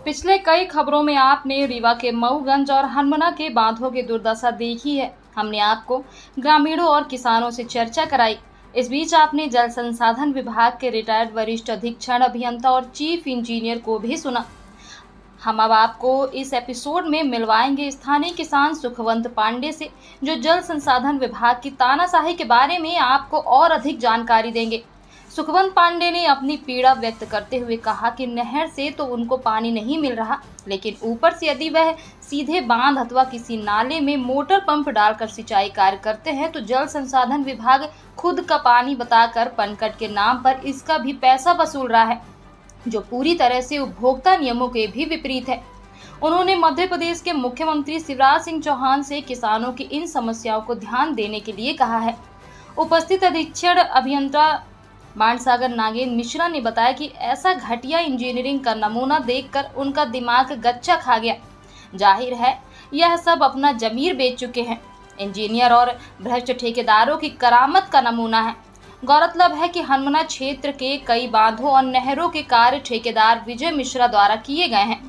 पिछले कई खबरों में आपने रीवा के मऊगंज और हनुमना के बांधों की दुर्दशा देखी है। हमने आपको ग्रामीणों और किसानों से चर्चा कराई। इस बीच आपने जल संसाधन विभाग के रिटायर्ड वरिष्ठ अधीक्षण अभियंता और चीफ इंजीनियर को भी सुना। हम अब आपको इस एपिसोड में मिलवाएंगे स्थानीय किसान सुखवंत पांडे से, जो जल संसाधन विभाग की तानाशाही के बारे में आपको और अधिक जानकारी देंगे। सुखवंत पांडे ने अपनी पीड़ा व्यक्त करते हुए कहा कि नहर से तो उनको पानी नहीं मिल रहा, लेकिन ऊपर से यदि वह सीधे बांध अथवा किसी नाले में मोटर पंप डालकर सिंचाई कार्य करते हैं तो जल संसाधन विभाग खुद का पानी बताकर पनकट के नाम पर इसका भी पैसा वसूल रहा है, जो पूरी तरह से उपभोक्ता नियमों के भी विपरीत है। उन्होंने मध्य प्रदेश के मुख्यमंत्री शिवराज सिंह चौहान से किसानों की इन समस्याओं को ध्यान देने के लिए कहा है। उपस्थित अधीक्षण अभियंता बाणसागर नागेंद्र मिश्रा ने बताया कि ऐसा घटिया इंजीनियरिंग का नमूना देखकर उनका दिमाग गच्चा खा गया। जाहिर है यह सब अपना जमीर बेच चुके हैं। इंजीनियर और भ्रष्ट ठेकेदारों की करामत का नमूना है। गौरतलब है कि हनुमना क्षेत्र के कई बांधों और नहरों के कार्य ठेकेदार विजय मिश्रा द्वारा किए गए हैं।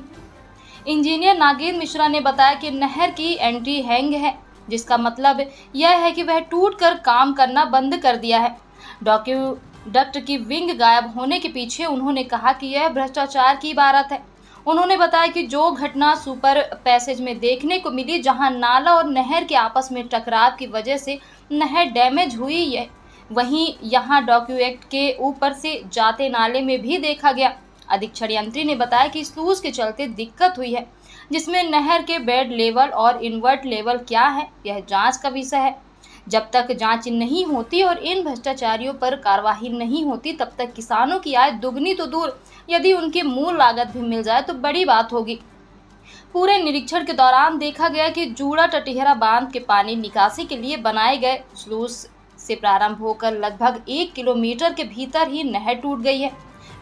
इंजीनियर नागेंद्र मिश्रा ने बताया कि नहर की एंट्री हैंग है, जिसका मतलब यह है कि वह टूटकर काम करना बंद कर दिया है। डक्ट की विंग गायब होने के पीछे उन्होंने कहा कि यह भ्रष्टाचार की इबारत है। उन्होंने बताया कि जो घटना सुपर पैसेज में देखने को मिली, जहां नाला और नहर के आपस में टकराव की वजह से नहर डैमेज हुई है, वहीं यहां डॉक्यूएक्ट के ऊपर से जाते नाले में भी देखा गया। अधीक्षण यंत्री ने बताया कि स्लूज के चलते दिक्कत हुई है, जिसमें नहर के बेड लेवल और इन्वर्ट लेवल क्या है, यह जांच का विषय है। जब तक जांच नहीं होती और इन भ्रष्टाचारियों पर कार्रवाई नहीं होती, तब तक किसानों की आय दुगनी तो दूर, यदि उनकी मूल लागत भी मिल जाए तो बड़ी बात होगी। पूरे निरीक्षण के दौरान देखा गया कि जूड़ा टटिहरा बांध के पानी निकासी के लिए बनाए गए स्लूज से प्रारंभ होकर लगभग 1 किलोमीटर के भीतर ही नहर टूट गई है।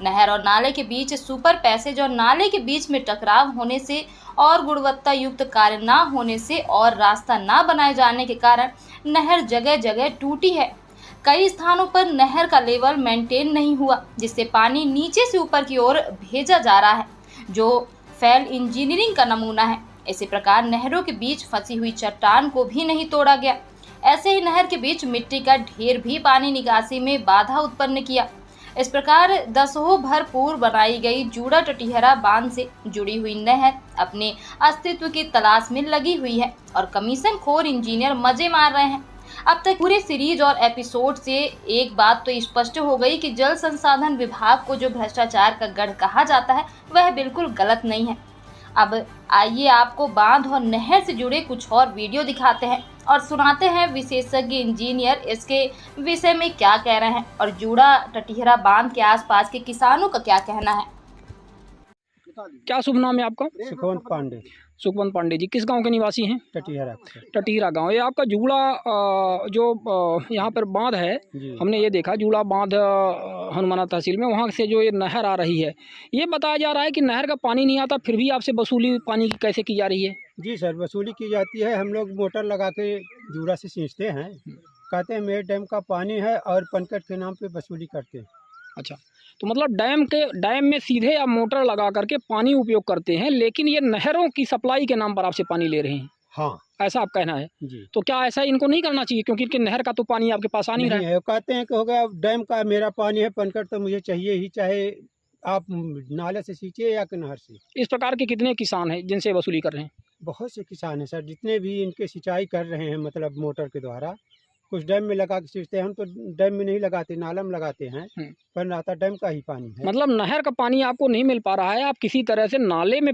नहर और नाले के बीच सुपर पैसेज और नाले के बीच में टकराव होने से और गुणवत्ता युक्त कार्य न होने से और रास्ता न बनाए जाने के कारण नहर जगह जगह टूटी है। कई स्थानों पर नहर का लेवल मेंटेन नहीं हुआ, जिससे पानी नीचे से ऊपर की ओर भेजा जा रहा है, जो फेल इंजीनियरिंग का नमूना है। इसी प्रकार नहरों के बीच फंसी हुई चट्टान को भी नहीं तोड़ा गया। ऐसे ही नहर के बीच मिट्टी का ढेर भी पानी निकासी में बाधा उत्पन्न किया। इस प्रकार दसों भरपूर बनाई गई जूड़ा टटिहरा बांध से जुड़ी हुई नहर अपने अस्तित्व की तलाश में लगी हुई है और कमीशन खोर इंजीनियर मजे मार रहे हैं। अब तक पूरे सीरीज और एपिसोड से एक बात तो स्पष्ट हो गई कि जल संसाधन विभाग को जो भ्रष्टाचार का गढ़ कहा जाता है, वह बिल्कुल गलत नहीं है। अब आइए आपको बांध और नहर से जुड़े कुछ और वीडियो दिखाते हैं और सुनाते हैं विशेषज्ञ इंजीनियर इसके विषय में क्या कह रहे हैं और जूड़ा टटिहरा बांध के आसपास के किसानों का क्या कहना है। क्या शुभ नाम है आपका? सुखवंत पांडे। सुखवंत पांडे जी किस गांव के निवासी हैं? टटिहरा। टटीरा गांव। ये आपका जूड़ा यहाँ पर बांध है, हमने ये देखा जूड़ा बांध हनुमाना तहसील में, वहाँ से जो ये नहर आ रही है, ये बताया जा रहा है कि नहर का पानी नहीं आता, फिर भी आपसे वसूली पानी की कैसे की जा रही है? जी सर, वसूली की जाती है। हम लोग मोटर लगा के जूड़ा से सींचते हैं, कहते हैं मेरे डैम का पानी है और पनकट के नाम पे वसूली करते हैं। अच्छा, तो मतलब डैम में सीधे आप मोटर लगा करके पानी उपयोग करते हैं, लेकिन ये नहरों की सप्लाई के नाम पर आपसे पानी ले रहे हैं? हाँ, ऐसा आप कहना है जी। तो क्या ऐसा इनको नहीं करना चाहिए, क्योंकि इनके नहर का तो पानी आपके पास आ नहीं रहा है? कहते हैं कि हो गया डैम का मेरा पानी है, पनकट तो मुझे चाहिए ही, चाहे आप नाले से सींचे या कि नहर से। इस प्रकार के कितने किसान हैं जिनसे वसूली कर रहे हैं? बहुत से किसान हैं सर, जितने भी इनके सिंचाई कर रहे हैं, मतलब मोटर के द्वारा। कुछ डैम में लगा के सींचते हैं, हम तो डैम में नहीं लगाते, नाला में लगाते हैं, पर आता डैम का ही पानी है। मतलब नहर का पानी आपको नहीं मिल पा रहा है, आप किसी तरह से नाले में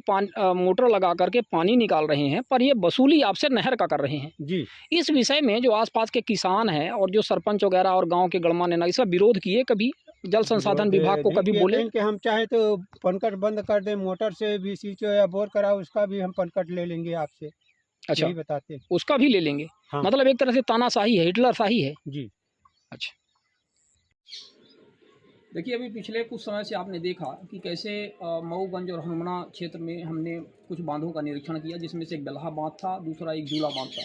मोटर लगा करके पानी निकाल रहे हैं, पर ये वसूली आपसे नहर का कर रहे हैं जी। इस विषय में जो आसपास के किसान हैं और जो सरपंच वगैरह और गांव के गणमान्य नागरिक, इसका विरोध किए कभी? जल संसाधन विभाग को कभी बोले कि हम चाहे तो पनकट बंद कर दें, मोटर से भी सींचो या बोर कराओ, उसका भी हम पनकट ले लेंगे आपसे। अच्छा, यही बताते हैं। उसका भी ले लेंगे? हाँ। मतलब एक तरह से तानाशाही है, हिटलर शाही है जी। अच्छा, देखिए अभी पिछले कुछ समय से आपने देखा कि कैसे मऊगंज और हनुमना क्षेत्र में हमने कुछ बांधों का निरीक्षण किया, जिसमें से एक बेलहा बांध था, दूसरा एक जूड़ा बांध था।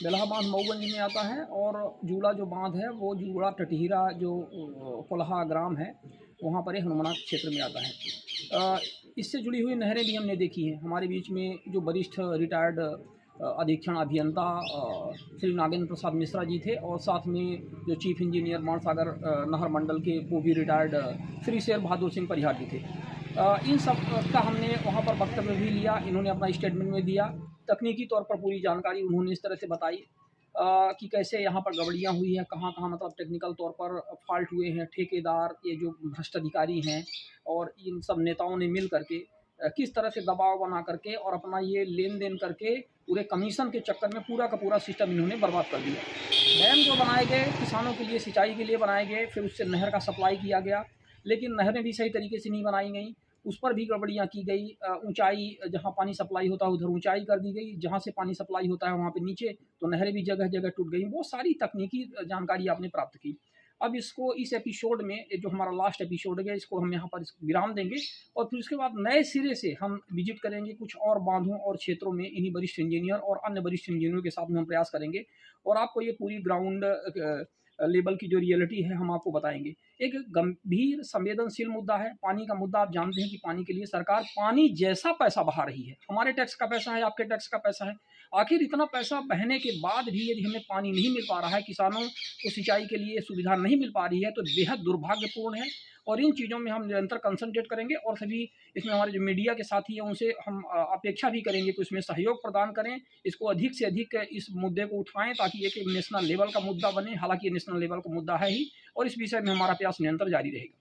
बेलहा बांध मऊगंज में आता है और जूड़ा जो बांध है वो जूड़ा टटिहरा जो कोल्हा ग्राम है वहाँ पर हनुमना क्षेत्र में आता है। इससे जुड़ी हुई नहरें भी हमने देखी हैं। हमारे बीच में जो वरिष्ठ रिटायर्ड अधीक्षण अभियंता श्री नागेंद्र प्रसाद मिश्रा जी थे, और साथ में जो चीफ इंजीनियर मानसागर नहर मंडल के वो भी रिटायर्ड श्री शेर बहादुर सिंह परिहार जी थे। इन सब का हमने वहाँ पर वक्तव्य भी लिया, इन्होंने अपना स्टेटमेंट में दिया। तकनीकी तौर पर पूरी जानकारी उन्होंने इस तरह से बताई कि कैसे यहाँ पर गड़बड़ियाँ हुई हैं, कहाँ कहाँ मतलब टेक्निकल तौर पर फॉल्ट हुए हैं। ठेकेदार, ये जो भ्रष्ट अधिकारी हैं और इन सब नेताओं ने मिल करके किस तरह से दबाव बना करके और अपना ये लेन देन करके पूरे कमीशन के चक्कर में पूरा का पूरा सिस्टम इन्होंने बर्बाद कर दिया। डैम जो बनाए गए किसानों के लिए, सिंचाई के लिए बनाए गए, फिर उससे नहर का सप्लाई किया गया, लेकिन नहरें भी सही तरीके से नहीं बनाई गई, उस पर भी गड़बड़ियाँ की गई। ऊंचाई, जहाँ पानी सप्लाई होता है उधर ऊंचाई कर दी गई, जहाँ से पानी सप्लाई होता है वहाँ पे नीचे, तो नहरें भी जगह जगह टूट गई। बहुत सारी तकनीकी जानकारी आपने प्राप्त की। अब इसको इस एपिसोड में, जो हमारा लास्ट एपिसोड है, इसको हम यहाँ पर विराम देंगे और फिर उसके बाद नए सिरे से हम विजिट करेंगे कुछ और बांधों और क्षेत्रों में। इन्हीं वरिष्ठ इंजीनियर और अन्य वरिष्ठ इंजीनियरों के साथ में हम प्रयास करेंगे और आपको ये पूरी ग्राउंड लेवल की जो रियलिटी है हम आपको बताएंगे। एक गंभीर संवेदनशील मुद्दा है पानी का मुद्दा। आप जानते हैं कि पानी के लिए सरकार पानी जैसा पैसा बहा रही है। हमारे टैक्स का पैसा है, आपके टैक्स का पैसा है। आखिर इतना पैसा बहने के बाद भी यदि हमें पानी नहीं मिल पा रहा है, किसानों को सिंचाई के लिए सुविधा नहीं मिल पा रही है, तो बेहद दुर्भाग्यपूर्ण है। और इन चीज़ों में हम निरंतर कंसंट्रेट करेंगे और सभी इसमें हमारे जो मीडिया के साथी हैं उनसे हम अपेक्षा भी करेंगे कि उसमें सहयोग प्रदान करें, इसको अधिक से अधिक इस मुद्दे को उठाएं ताकि एक नेशनल लेवल का मुद्दा बने। हालांकि ये नेशनल लेवल का मुद्दा है ही और इस विषय में हमारा प्रयास निरंतर जारी रहेगा।